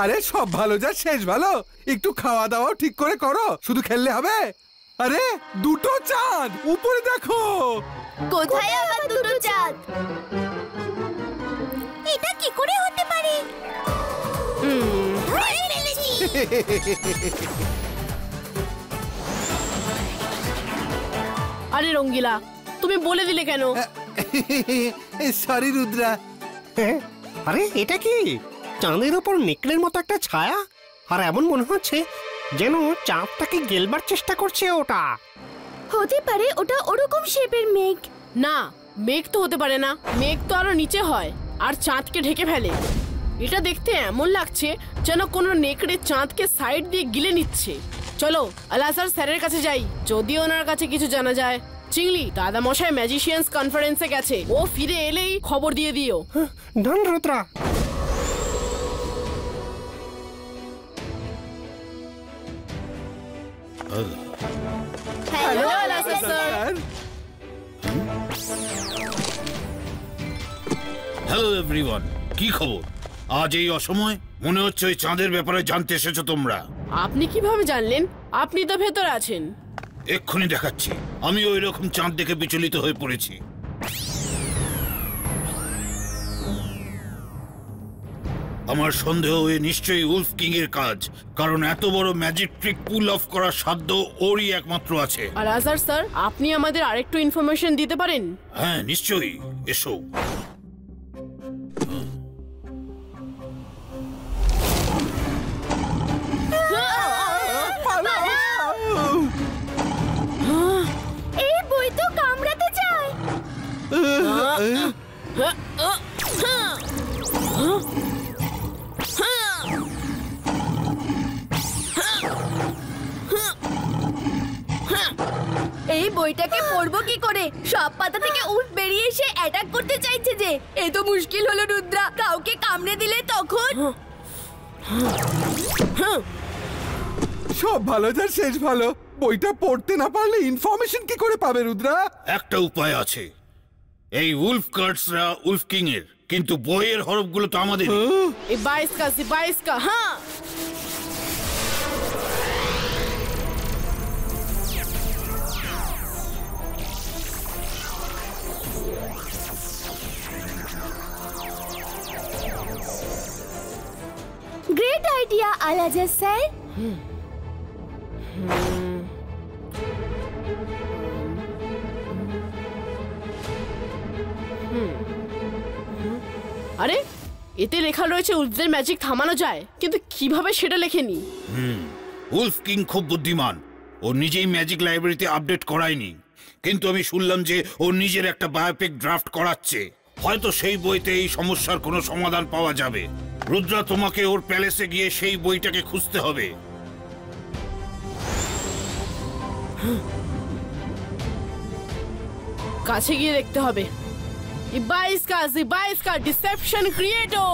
আরে সব ভালো যা শেষ ভালো। একটু খাওয়া দাওয়াও ঠিক করে করো, শুধু খেললে হবে? আরে দুটো চাঁদ উপরে দেখো। কোথায় আবার দুটো চাঁদ? এটা কি করে হতে পারে? ধরে ফেলেছি। আরে রঙ্গিলা, তুমি বলে দিলে কেন? সরি রুদ্রা। আরে এটা কি চাঁদের ওপর নেকড়ের মতো একটা ছায়া? আর এমন মনে হচ্ছে যেন চাঁদটাকে গেলবার চেষ্টা করছে ওটা। হতে পারে ওটা ওরকম শেপের মেঘ। না, মেঘ তো হতে পারে না। মেঘ তো আরো নিচে হয় আর চাঁদকে ঢেকে ফেলে। এটা দেখতে এমন লাগছে যেন কোনো নেকড়ে চাঁদকে সাইড দিয়ে গিলে নিচ্ছে। চলো আলাজার স্যারের কাছে যাই, যদি ওনার কাছে কিছু জানা যায়। চিংলি, দাদা মশাই ম্যাজিশিয়ানস কনফারেন্সে গেছে, ও ফিরে এলেই খবর দিয়ে দিও। Done Rudra. Hello Alazar sir. Hello everyone, কি খবর? আজ এই অসময় মনে হচ্ছে ওই চাঁদের ব্যাপারে জানতে এসেছো তোমরা। আপনি কিভাবে জানলেন? আপনি তো ভেতরে আছেন। এক্ষুনি দেখাচ্ছি। আমি ওই রকম চাঁদ দেখে বিচলিত হয়ে পড়েছি। আমার সন্দেহ এ নিশ্চয়ই উলফ কিং এর কাজ, কারণ এত বড় ম্যাজিক ট্রিক পুল অফ করার সাধ্য ওরই একমাত্র আছে। আলাজার স্যার, আপনি আমাদের আরেকটু ইনফরমেশন দিতে পারেন? হ্যাঁ নিশ্চয়ই, এসো। এই বই তো কামড়াতে চায়। এই বইটাকে পড়বো কি করে? সব পাতা থেকে উল্ট বেরিয়ে এসে অ্যাটাক করতে চাইছে যে। এ তো মুশকিল হলো রুদ্রা, কাউকে কামড়ে দিলে তখন। সব ভালো যার শেষ ভালো। বইটা পড়তে না পারলে ইনফরমেশন কি করে পাবে রুদ্রা? একটা উপায় আছে। এই উলফ কার্ডসরা উলফ কিং এর, কিন্তু বইয়ের হরফগুলো তো আমাদের। হ্যাঁ, গ্রেট আইডিয়া আলাজার স্যার। আরে এতে লেখা রয়েছে উলফদের ম্যাজিক থামানো যায়, কিন্তু কিভাবে সেটা লেখেনি। উলফ কিং খুব বুদ্ধিমান। ও নিজেই ম্যাজিক লাইব্রেরিতে আপডেট করায়নি, কিন্তু আমি শুনলাম যে ও নিজের একটা বায়োপিক ড্রাফট করাচ্ছে। হয়তো সেই বইতে এই সমস্যার কোনো সমাধান পাওয়া যাবে। রুদ্রা, তোমাকে ওর প্যালেসে গিয়ে সেই বইটাকে খুঁজতে হবে। কাছে গিয়ে দেখতে হবে। ইবাইসকা ডিসেপশন ক্রিয়েটো।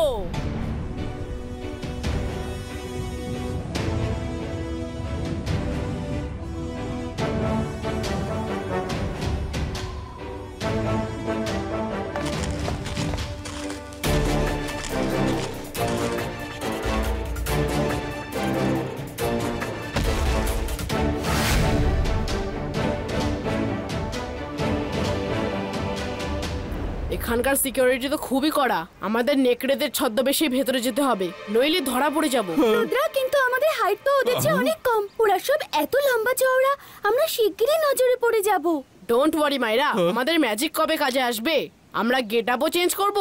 এখানকার সিকিউরিটি তো খুবই কড়া। আমাদের নেকড়েদের ছদ্মবেশে ভেতরে যেতে হবে, নইলে ধরা পড়ে যাব। রুদ্রা, কিন্তু আমাদের হাইট তো ওদের চেয়ে অনেক কম। ওরা সব এত লম্বা চওড়া, আমরা শিগগিরই নজরে পড়ে যাব। ডোন্ট ওয়ারি মাইরা, আমাদের ম্যাজিক কবে কাজে আসবে? আমরা গেটআপও চেঞ্জ করব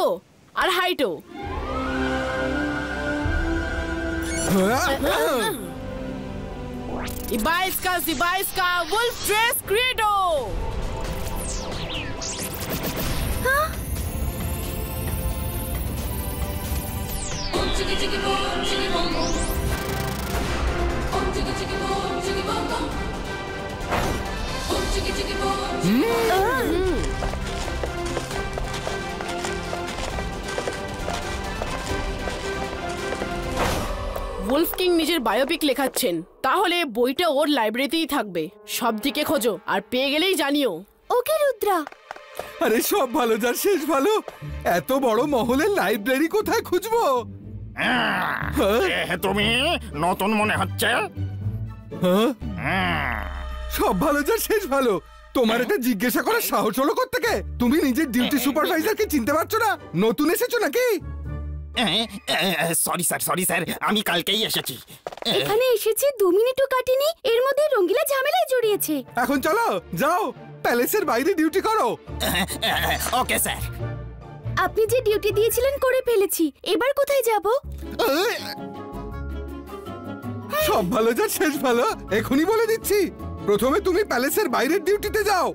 আর হাইটও। ইবাইসকা উলফ ড্রেস ক্রিয়েটো। উলফ কিং নিজের বায়োপিক লেখাচ্ছেন, তাহলে বইটা ওর লাইব্রেরিতেই থাকবে। সব দিকে খোঁজো, আর পেয়ে গেলেই জানিও। ওকে রুদ্রা। আরে সব ভালো যার শেষ ভালো। এত বড় মহলের লাইব্রেরি কোথায় খুঁজবো? তুমি নতুন মনে হচ্ছে। সব ভালো যার শেষ ভালো। তোমার এটা জিজ্ঞাসা করার সাহস হলো কোত্থেকে? তুমি নিজের ডিউটি সুপারভাইজারকে চিনতে পারছো না? নতুন এসেছো নাকি? সরি স্যার, আমি কালকেই এসেছি। এখানে এসেছি 2 মিনিটও কাটেনি, এর মধ্যে রঙ্গিলা ঝামেলায় জড়িয়েছে। এখন চলো, যাও প্যালেসের বাইরে ডিউটি করো। Okay sir. আপনি যে ডিউটি দিয়েছিলেন করে ফেলেছি, এবার কোথায় যাব? সব ভালো যার শেষ ভালো, এখনই বলে দিচ্ছি। প্রথমে তুমি প্যালেসের বাইরের ডিউটিতে যাও।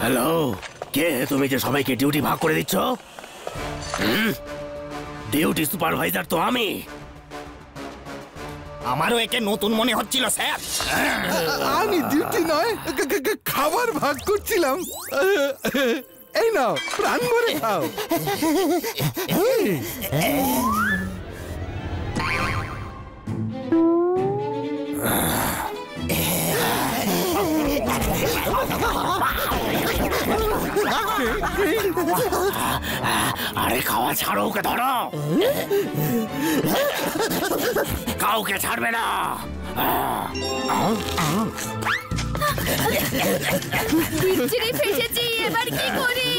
হ্যালো, কে তুমি যে সবাইকে ডিউটি ভাগ করে দিচ্ছ? ডিউটি সুপারভাইজার তো আমি। আমারও একে নতুন মনে হচ্ছিল স্যার। আমি ডিউটি নয়, খাবার ভাগ করছিলাম। এই নাও, প্রাণ ভরে খাও। আরে খাওয়া ছাড়ো, ওকে ধরো। কাউকে ছাড়বে না। বিচ্ছিরি ফেসেছি, এবার কি করি?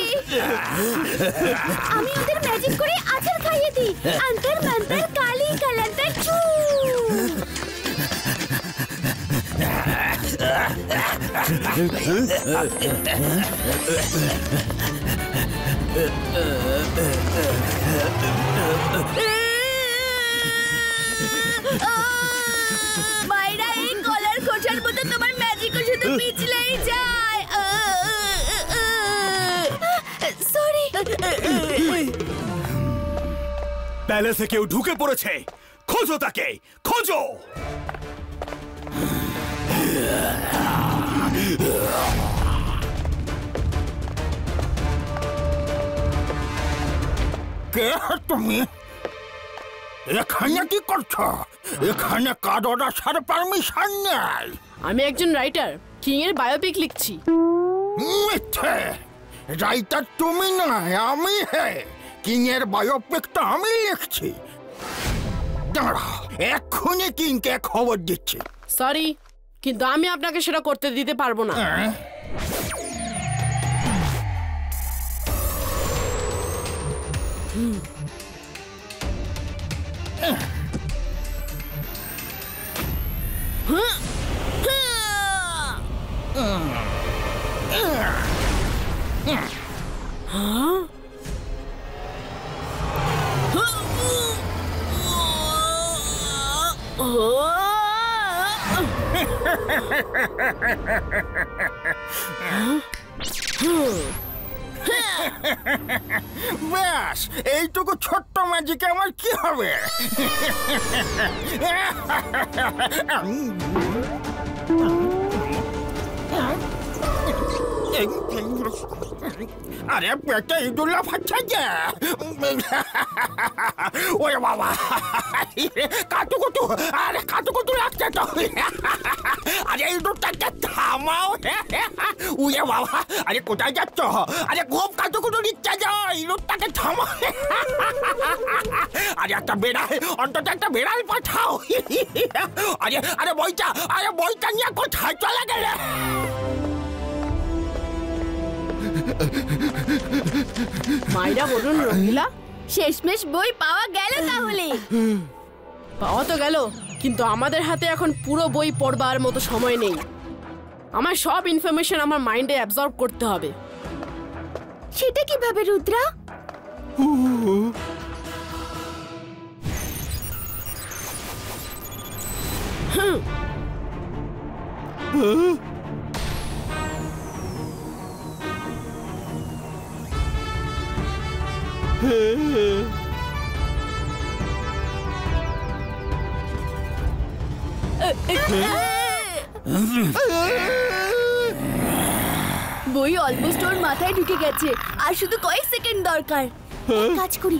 আমি ওদের ম্যাজিক করে আচার খাইয়ে দিই। অন্তর মন্তর কালি কালান্তর চু। মাইরা, এই কলার খোসার মতো তোমার ম্যাজিকও শুধু পিছলেই যায়। সরি। প্যালেসে কেউ ঢুকে পড়েছে, খোঁজো তাকে, খোঁজো। কে তুমি? এখানে কি করছো? এখানে কারোর আসার পারমিশন নেই। আমি একজন রাইটার, কিং এর বায়োপিক লিখছি। মিথ্যে, রাইটার তুমি নয়, আমি। হে, কিং এর বায়োপিকটা আমি লিখছি। দাঁড়াও, এক্ষুনি কিংকে খবর দিচ্ছি। সরি, কিন্তু আমি আপনাকে সেটা করতে দিতে পারবো না। ব্যাস, এইটুকু ছোট্ট ম্যাজিকে আমার কি হবে? আরে পেটে ইঁদুর ফাচ্ছে যে। ওরে বাবা, কাটুকুটু, আরে কাটুকুটু লাগছে তো। আরে ইঁদুরটাকে থামাও। উয়ে বাবা, আরে কোথায় যাচ্ছ? আরে খুব কাটুকুটু নিচ্ছে যাও, ইঁদুরটাকে থামাও। আরে একটা বেড়াল, অন্তত একটা বেড়াল পাঠাও। আরে আরে বইটা, আরে বইটা নিয়ে কোথায় চলে গেলে? মাইরা বলুন রঙ্গিলা। শেষমেশ বই পাওয়া গেল তাহলে। পাওয়া তো গেল, কিন্তু আমাদের হাতে এখন পুরো বই পড়বার মতো সময় নেই। আমার সব ইনফরমেশন আমার মাইন্ডে অ্যাবজর্ব করতে হবে। সেটা কিভাবে রুদ্রা? বই অলমোস্ট ওর মাথায় ঢুকে গেছে, আর শুধু কয়েক সেকেন্ড দরকার। এক কাজ করি,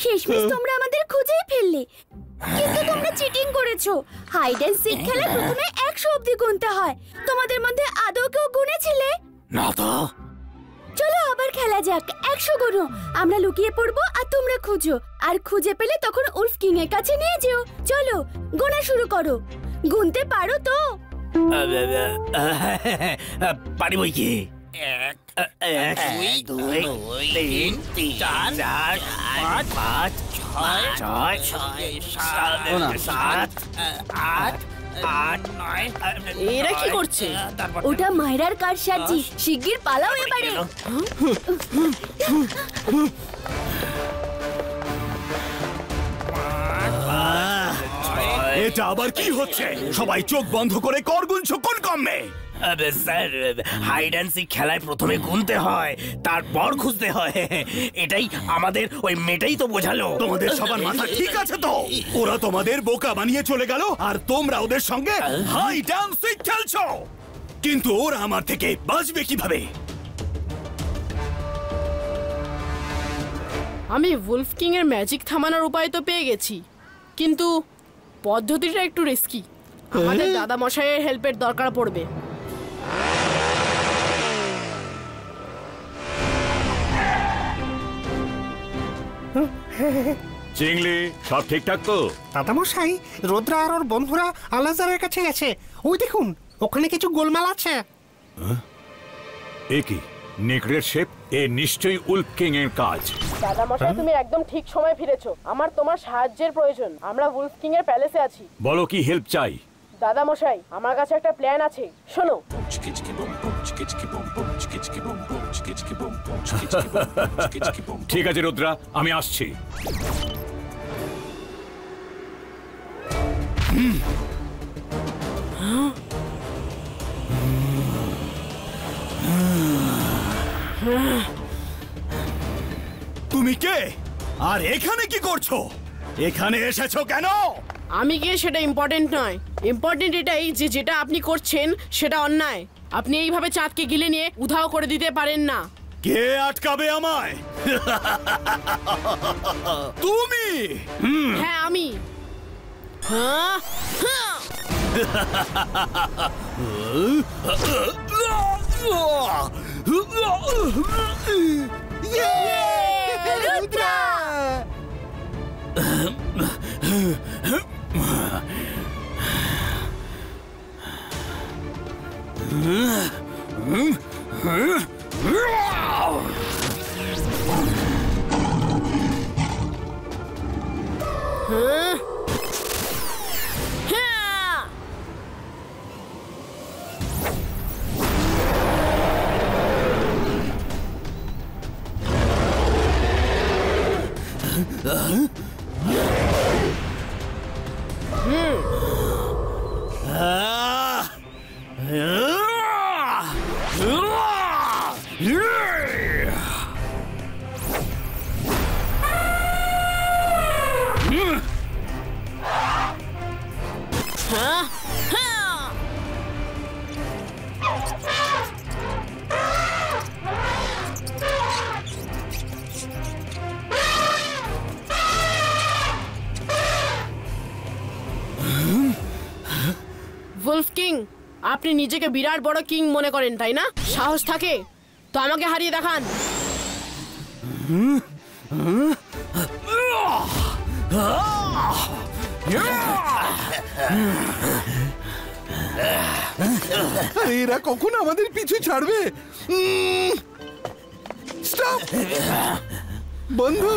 শেষমেশ তোমরা আমাদের খুঁজেই ফেললে, কিন্তু তোমরা চিটিং করেছো। হাইড অ্যান্ড সিক খেলে প্রথমে 100 অবধি গুনতে হয়। তোমাদের মধ্যে আদৌ কেউ গুনেছিলে? না তো। চলো আবার খেলা যাক। 100 গুনো, আমরা লুকিয়ে পড়বো আর তোমরা খুঁজো, আর খুঁজে পেলে তখন উলফ কিং এর কাছে নিয়ে যেও। চলো গোনা শুরু করো। গুনতে পারো তো? পারি বই কি? 1 2 3 4 5 6 7 8 8 9 এরা কি করছে? ওটা মায়রার কার সাজি, শিগগির পালাও এবারে। এটা আবার কি হচ্ছে? সবাই চোখ বন্ধ করে কর গুনছো কোন কমে? আরে স্যার, হাইড অ্যান্ড সিক খেলায় প্রথমে গুনতে হয়, তারপর খুঁজতে হয়। এটাই আমাদের ওই মেয়েটাই তো বোঝালো। তোমাদের সবার মাথা ঠিক আছে তো? ওরা তোমাদের বোকা বানিয়ে চলে গেল আর তোমরা ওদের সঙ্গে হাইড অ্যান্ড সিক খেলছো। কিন্তু ওরা আমার থেকে বাঁচবে কিভাবে? আমি উলফ কিং এর ম্যাজিক থামানোর উপায় তো পেয়ে গেছি, কিন্তু পদ্ধতিটা একটু রিস্কি। আমাদের দাদা মশাইয়ের হেল্পের দরকার পড়বে। চিংলি, সব ঠিকঠাক তো? দাদামশাই, রোদ্রা আর ওর বন্ধুরা আলাজারের কাছে গেছে। ওই দেখুন, ওখানে কিছু গোলমাল আছে। এ কি নেকড়ের শেপ? এ নিশ্চয়ই উলফ কিং এর কাজ। দাদা মশাই, তুমি একদম ঠিক সময় ফিরেছো। আমার তোমার সাহায্যের প্রয়োজন। আমরা উলফ কিং এর প্যালেসে আছি। বলো, কি হেল্প চাই? দাদা মশাই, আমার কাছে একটা প্ল্যান আছে, শোনো। ঠিক আছে রুদ্রা, আমি আসছি। তুমি কে আর এখানে কি করছো? এখানে এসেছো কেন? আমি কে সেটা ইম্পর্টেন্ট নয়, ইম্পর্টেন্ট এটাই যে যেটা আপনি করছেন সেটা অন্যায়। আপনি এইভাবে চাঁদকে গিলে নিয়ে উধাও করে দিতে পারেন না। কে আটকাবে আমায়? তুমি? হ্যাঁ, আমি। রুদ্রা! উলফ কিং, আপনি নিজেকে বিরাট বড় কিং মনে করেন, তাই না? সাহস থাকে তো আমাকে হারিয়ে দেখান। এরা কখন আমাদের পিছু ছাড়বে? স্টপ! বন্ধু,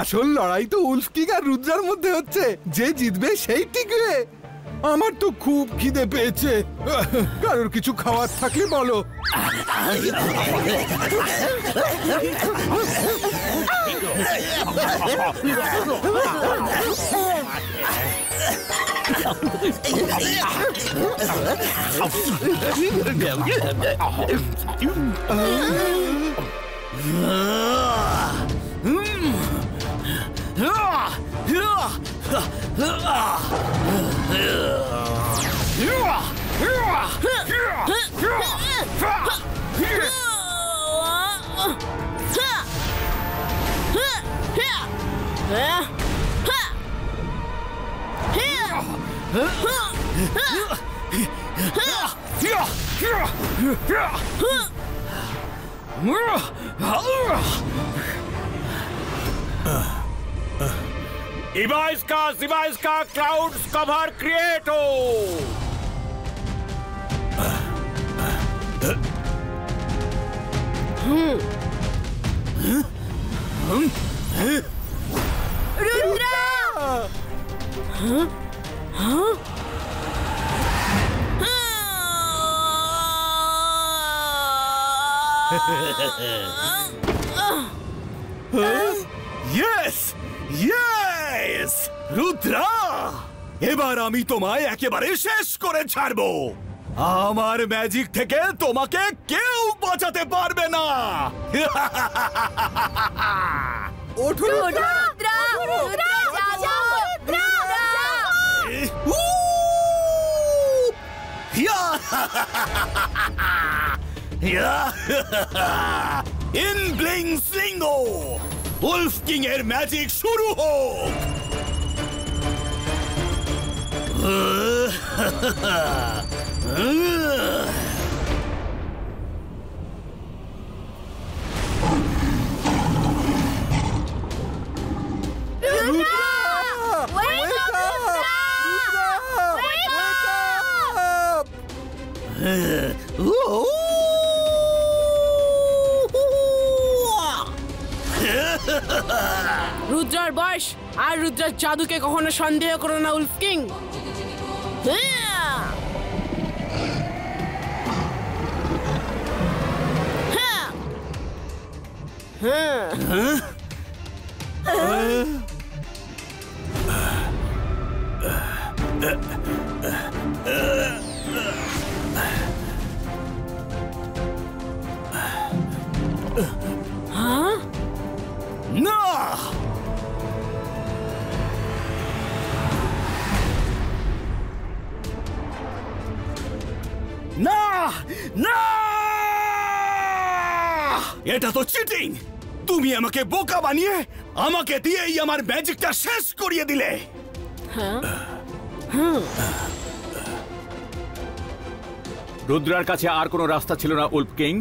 আসল লড়াই তো উলফ কিং আর রুদ্রার মধ্যে হচ্ছে। যে জিতবে সেই টিকবে। আমার তো খুব খিদে পেয়েছে। কারোর কিছু খাওয়ার থাকলে বলো। Ibaisca clouds cover creato. Rudra! Yes yes Rudra, এবার আমি তোমায় একেবারে শেষ করে ছাড়বো। আমার ম্যাজিক থেকে তোমাকে কেউ বাঁচাতে পারবে না। ওঠো ইনব্লিং স্লিঙ্গো, উলফ কিং এর ম্যাজিক শুরু হোক। রুদ্রার বয়স আর রুদ্রার জাদুকে কখনো সন্দেহ করো না উলফ কিং। না, না, না, এটা তো চিটিং। তুমি আমাকে বোকা বানিয়ে আমাকে দিয়েই আমার ম্যাজিকটা শেষ করিয়ে দিলে। রুদ্রার কাছে আর কোনো রাস্তা ছিল না উলফ কিং।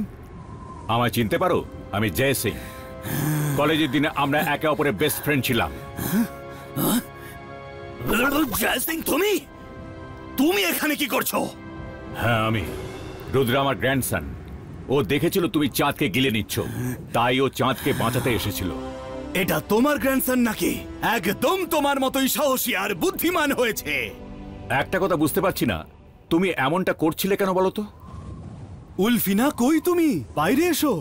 আমায় চিনতে পারো? আমি জয় সিং। কলেজের দিনে আমরা একে অপরের বেস্ট ফ্রেন্ড ছিলাম। জয় সিং, তুমি তুমি এখানে কি করছো? হ্যাঁ, আমি রুদ্রা আমার গ্র্যান্ডসন। ও দেখেছিল তুমি চাঁদকে গিলে নিচ্ছ, তাই ও চাঁদকে বাঁচাতে এসেছিল। এটা তোমার গ্র্যান্ডসন নাকি? একদম তোমার মতোই সাহসী আর বুদ্ধিমান হয়েছে। একটা কথা বুঝতে পারছি না, তুমি এমনটা করছিলে কেন বলো তো? উলফিনা, কই তুমি? বাইরে এসো।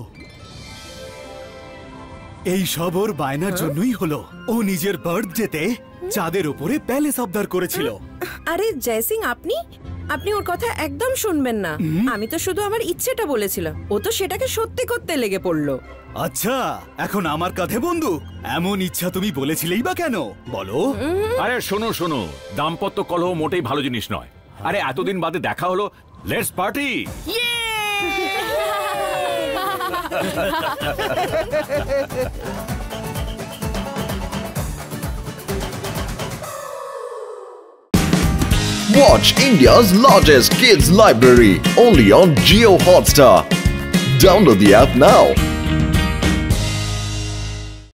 এই সব ওর বায়নার জন্যই হলো। ও নিজের বার্থডেতে চাঁদের উপরে প্যালেস আবদার করেছিল। আরে জয়সিং, আপনি আপনি ওর কথা একদম শুনবেন না। আমি তো শুধু আমার ইচ্ছেটা বলেছিলাম, ও তো সেটাকে সত্যি করতে লেগে পড়লো। আচ্ছা, এখন আমার কাঁধে বন্দুক। এমন ইচ্ছা তুমি বলেছিলেই বা কেন বলো? আরে শোনো শোনো, দাম্পত্য কলহ মোটেই ভালো জিনিস নয়। আরে এতদিন বাদে দেখা হলো, let's party. Watch India's largest kids library only on Jio Hotstar. Download the app now.